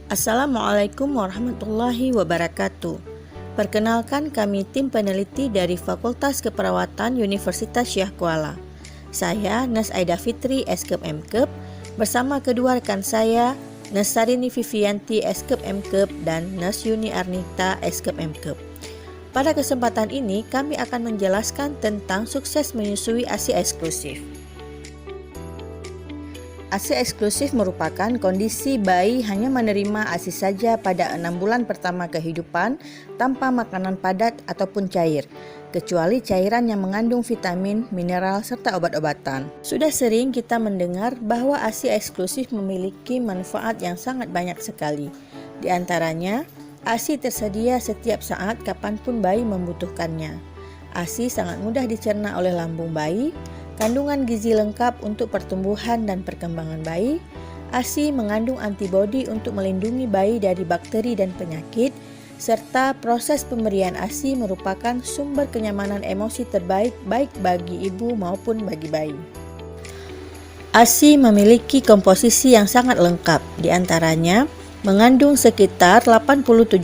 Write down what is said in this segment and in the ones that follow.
Assalamualaikum warahmatullahi wabarakatuh. Perkenalkan, kami tim peneliti dari Fakultas Keperawatan Universitas Syah Kuala. Saya Nes Aida Fitri, Eskep Mkep, bersama kedua rekan saya, Nes Sarini Vivianti, Eskep Mkep, dan Nes Yuni Arnita, Eskep Mkep. Pada kesempatan ini, kami akan menjelaskan tentang sukses menyusui ASI eksklusif. ASI eksklusif merupakan kondisi bayi hanya menerima ASI saja pada 6 bulan pertama kehidupan tanpa makanan padat ataupun cair, kecuali cairan yang mengandung vitamin, mineral, serta obat-obatan. Sudah sering kita mendengar bahwa ASI eksklusif memiliki manfaat yang sangat banyak sekali. Di antaranya, ASI tersedia setiap saat kapanpun bayi membutuhkannya. ASI sangat mudah dicerna oleh lambung bayi, kandungan gizi lengkap untuk pertumbuhan dan perkembangan bayi. ASI mengandung antibodi untuk melindungi bayi dari bakteri dan penyakit, serta proses pemberian ASI merupakan sumber kenyamanan emosi terbaik baik bagi ibu maupun bagi bayi. ASI memiliki komposisi yang sangat lengkap, di antaranya mengandung sekitar 87%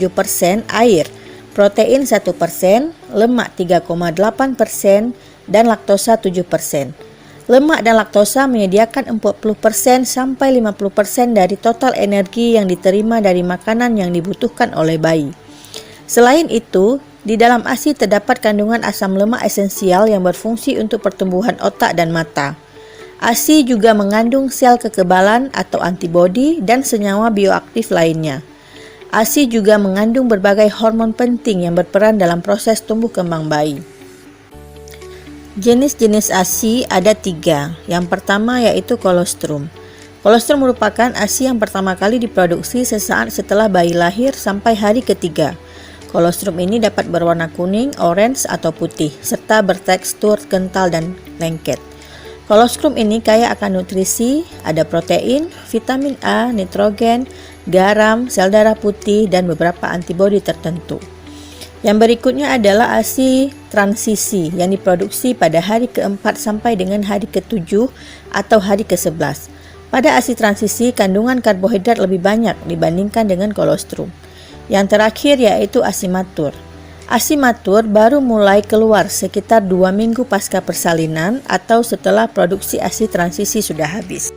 air, protein 1%, lemak 3,8%, dan laktosa 7%. Lemak dan laktosa menyediakan 40% sampai 50% dari total energi yang diterima dari makanan yang dibutuhkan oleh bayi. Selain itu, di dalam ASI terdapat kandungan asam lemak esensial yang berfungsi untuk pertumbuhan otak dan mata. ASI juga mengandung sel kekebalan atau antibodi dan senyawa bioaktif lainnya. ASI juga mengandung berbagai hormon penting yang berperan dalam proses tumbuh kembang bayi. Jenis-jenis ASI ada 3. Yang pertama yaitu kolostrum. Kolostrum merupakan ASI yang pertama kali diproduksi sesaat setelah bayi lahir sampai hari ketiga. Kolostrum ini dapat berwarna kuning, orange, atau putih, serta bertekstur kental dan lengket. Kolostrum ini kaya akan nutrisi, ada protein, vitamin A, nitrogen, garam, sel darah putih, dan beberapa antibodi tertentu. Yang berikutnya adalah ASI transisi yang diproduksi pada hari ke-4 sampai dengan hari ke-7 atau hari ke-11. Pada ASI transisi, kandungan karbohidrat lebih banyak dibandingkan dengan kolostrum. Yang terakhir yaitu ASI matur. ASI matur baru mulai keluar sekitar 2 minggu pasca persalinan atau setelah produksi ASI transisi sudah habis.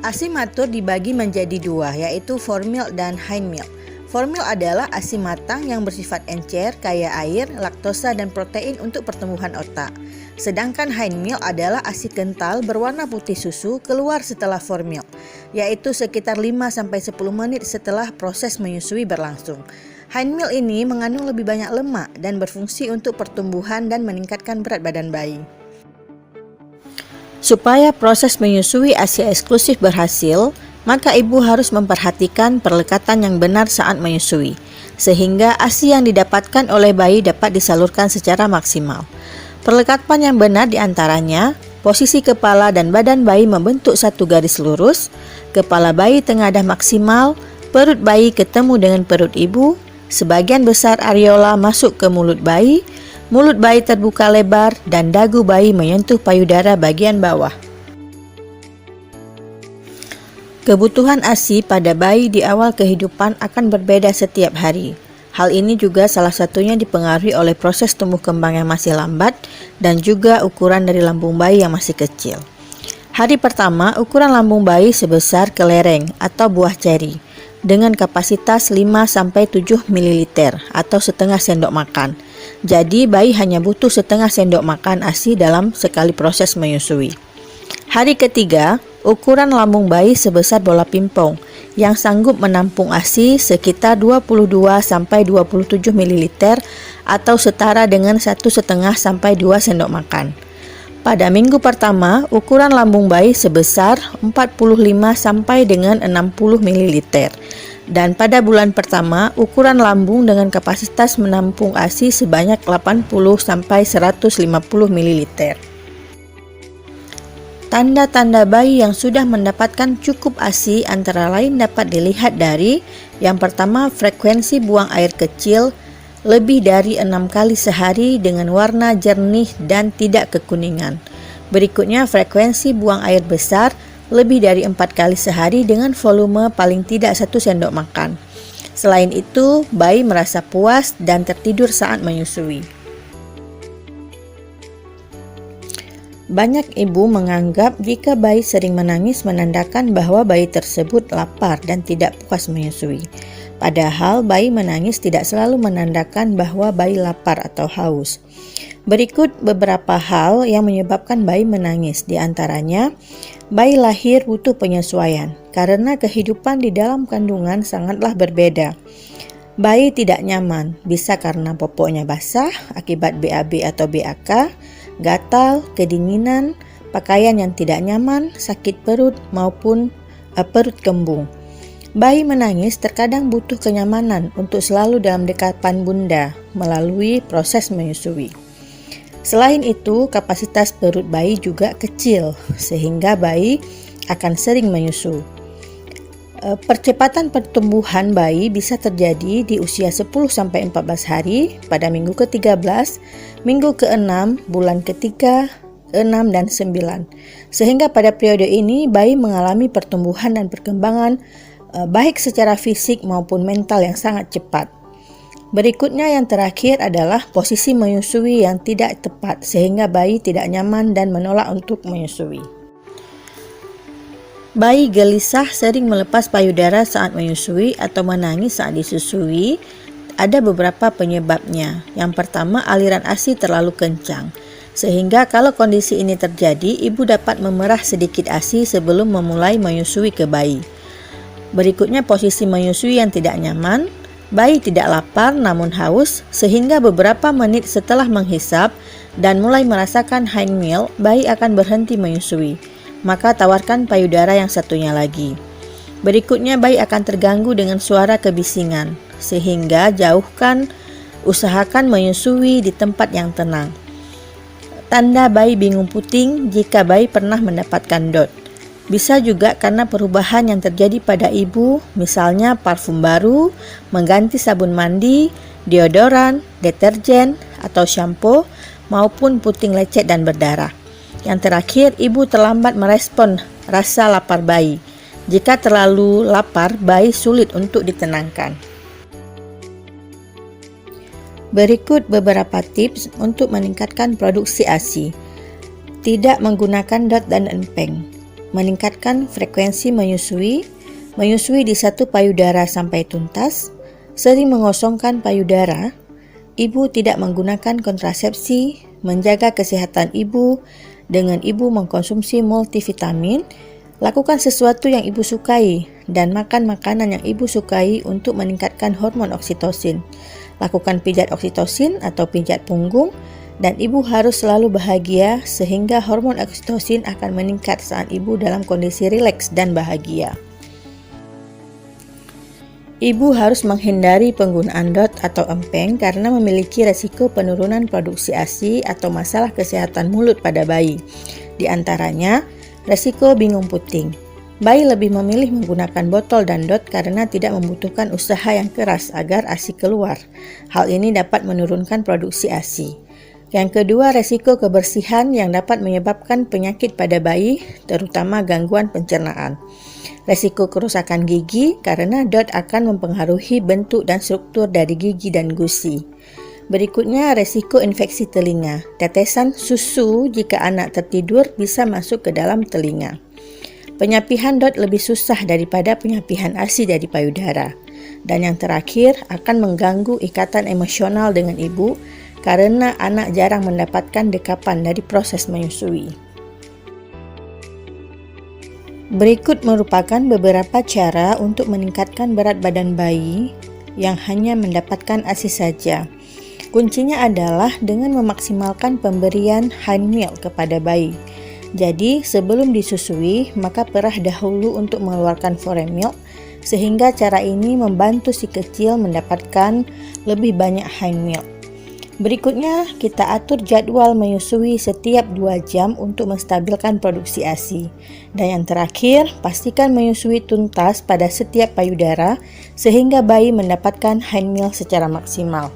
ASI matur dibagi menjadi 2, yaitu formil dan hindmilk. Formil adalah ASI matang yang bersifat encer, kaya air, laktosa, dan protein untuk pertumbuhan otak. Sedangkan hindmilk adalah ASI kental berwarna putih susu keluar setelah formil, yaitu sekitar 5-10 menit setelah proses menyusui berlangsung. Hindmilk ini mengandung lebih banyak lemak dan berfungsi untuk pertumbuhan dan meningkatkan berat badan bayi. Supaya proses menyusui ASI eksklusif berhasil, maka ibu harus memperhatikan perlekatan yang benar saat menyusui, sehingga ASI yang didapatkan oleh bayi dapat disalurkan secara maksimal. Perlekatan yang benar diantaranya, posisi kepala dan badan bayi membentuk satu garis lurus, kepala bayi tengadah maksimal, perut bayi ketemu dengan perut ibu, sebagian besar areola masuk ke mulut bayi terbuka lebar, dan dagu bayi menyentuh payudara bagian bawah. Kebutuhan ASI pada bayi di awal kehidupan akan berbeda setiap hari. Hal ini juga salah satunya dipengaruhi oleh proses tumbuh kembang yang masih lambat dan juga ukuran dari lambung bayi yang masih kecil. Hari pertama, ukuran lambung bayi sebesar kelereng atau buah ceri dengan kapasitas 5-7 ml atau setengah sendok makan. Jadi, bayi hanya butuh setengah sendok makan ASI dalam sekali proses menyusui. Hari ketiga, ukuran lambung bayi sebesar bola pingpong yang sanggup menampung ASI sekitar 22-27 ml atau setara dengan 1,5-2 sendok makan. Pada minggu pertama, ukuran lambung bayi sebesar 45 sampai dengan 60 ml. Dan pada bulan pertama, ukuran lambung dengan kapasitas menampung ASI sebanyak 80 sampai 150 ml. Tanda-tanda bayi yang sudah mendapatkan cukup ASI antara lain dapat dilihat dari yang pertama, frekuensi buang air kecil lebih dari 6 kali sehari dengan warna jernih dan tidak kekuningan. Berikutnya, frekuensi buang air besar lebih dari 4 kali sehari dengan volume paling tidak 1 sendok makan. Selain itu, bayi merasa puas dan tertidur saat menyusui. Banyak ibu menganggap jika bayi sering menangis menandakan bahwa bayi tersebut lapar dan tidak puas menyusui. Padahal bayi menangis tidak selalu menandakan bahwa bayi lapar atau haus. Berikut beberapa hal yang menyebabkan bayi menangis, di antaranya bayi lahir butuh penyesuaian karena kehidupan di dalam kandungan sangatlah berbeda. Bayi tidak nyaman, bisa karena popoknya basah akibat BAB atau BAK, gatal, kedinginan, pakaian yang tidak nyaman, sakit perut maupun perut kembung. Bayi menangis terkadang butuh kenyamanan untuk selalu dalam dekapan bunda melalui proses menyusui. Selain itu, kapasitas perut bayi juga kecil, sehingga bayi akan sering menyusu. Percepatan pertumbuhan bayi bisa terjadi di usia 10-14 hari pada minggu ke-13, minggu ke-6, bulan ke-3, 6, dan 9. Sehingga pada periode ini, bayi mengalami pertumbuhan dan perkembangan baik secara fisik maupun mental yang sangat cepat. Berikutnya yang terakhir adalah posisi menyusui yang tidak tepat sehingga bayi tidak nyaman dan menolak untuk menyusui. Bayi gelisah sering melepas payudara saat menyusui atau menangis saat disusui. Ada beberapa penyebabnya. Yang pertama, aliran ASI terlalu kencang. Sehingga kalau kondisi ini terjadi, ibu dapat memerah sedikit ASI sebelum memulai menyusui ke bayi. Berikutnya posisi menyusui yang tidak nyaman. Bayi tidak lapar namun haus, sehingga beberapa menit setelah menghisap dan mulai merasakan hind milk, bayi akan berhenti menyusui. Maka tawarkan payudara yang satunya lagi. Berikutnya bayi akan terganggu dengan suara kebisingan, sehingga usahakan menyusui di tempat yang tenang. Tanda bayi bingung puting jika bayi pernah mendapatkan DOT. Bisa juga karena perubahan yang terjadi pada ibu, misalnya parfum baru, mengganti sabun mandi, deodoran, deterjen, atau shampoo, maupun puting lecet dan berdarah. Yang terakhir, ibu terlambat merespon rasa lapar bayi. Jika terlalu lapar, bayi sulit untuk ditenangkan. Berikut beberapa tips untuk meningkatkan produksi ASI. Tidak menggunakan DOT dan empeng. Meningkatkan frekuensi menyusui di satu payudara sampai tuntas, sering mengosongkan payudara, ibu tidak menggunakan kontrasepsi, menjaga kesehatan ibu dengan ibu mengkonsumsi multivitamin, lakukan sesuatu yang ibu sukai, dan makan makanan yang ibu sukai untuk meningkatkan hormon oksitosin. Lakukan pijat oksitosin atau pijat punggung, dan ibu harus selalu bahagia sehingga hormon oksitosin akan meningkat saat ibu dalam kondisi rileks dan bahagia. Ibu harus menghindari penggunaan DOT atau empeng karena memiliki resiko penurunan produksi ASI atau masalah kesehatan mulut pada bayi. Di antaranya, resiko bingung puting. Bayi lebih memilih menggunakan botol dan DOT karena tidak membutuhkan usaha yang keras agar ASI keluar. Hal ini dapat menurunkan produksi ASI. Yang kedua, resiko kebersihan yang dapat menyebabkan penyakit pada bayi, terutama gangguan pencernaan. Resiko kerusakan gigi karena DOT akan mempengaruhi bentuk dan struktur dari gigi dan gusi. Berikutnya, resiko infeksi telinga. Tetesan susu jika anak tertidur bisa masuk ke dalam telinga. Penyapihan DOT lebih susah daripada penyapihan ASI dari payudara. Dan yang terakhir, akan mengganggu ikatan emosional dengan ibu karena anak jarang mendapatkan dekapan dari proses menyusui. Berikut merupakan beberapa cara untuk meningkatkan berat badan bayi yang hanya mendapatkan ASI saja. Kuncinya adalah dengan memaksimalkan pemberian hind milk kepada bayi. Jadi, sebelum disusui, maka perah dahulu untuk mengeluarkan foreign milk, sehingga cara ini membantu si kecil mendapatkan lebih banyak hind milk. Berikutnya, kita atur jadwal menyusui setiap 2 jam untuk menstabilkan produksi ASI. Dan yang terakhir, pastikan menyusui tuntas pada setiap payudara sehingga bayi mendapatkan hind milk secara maksimal.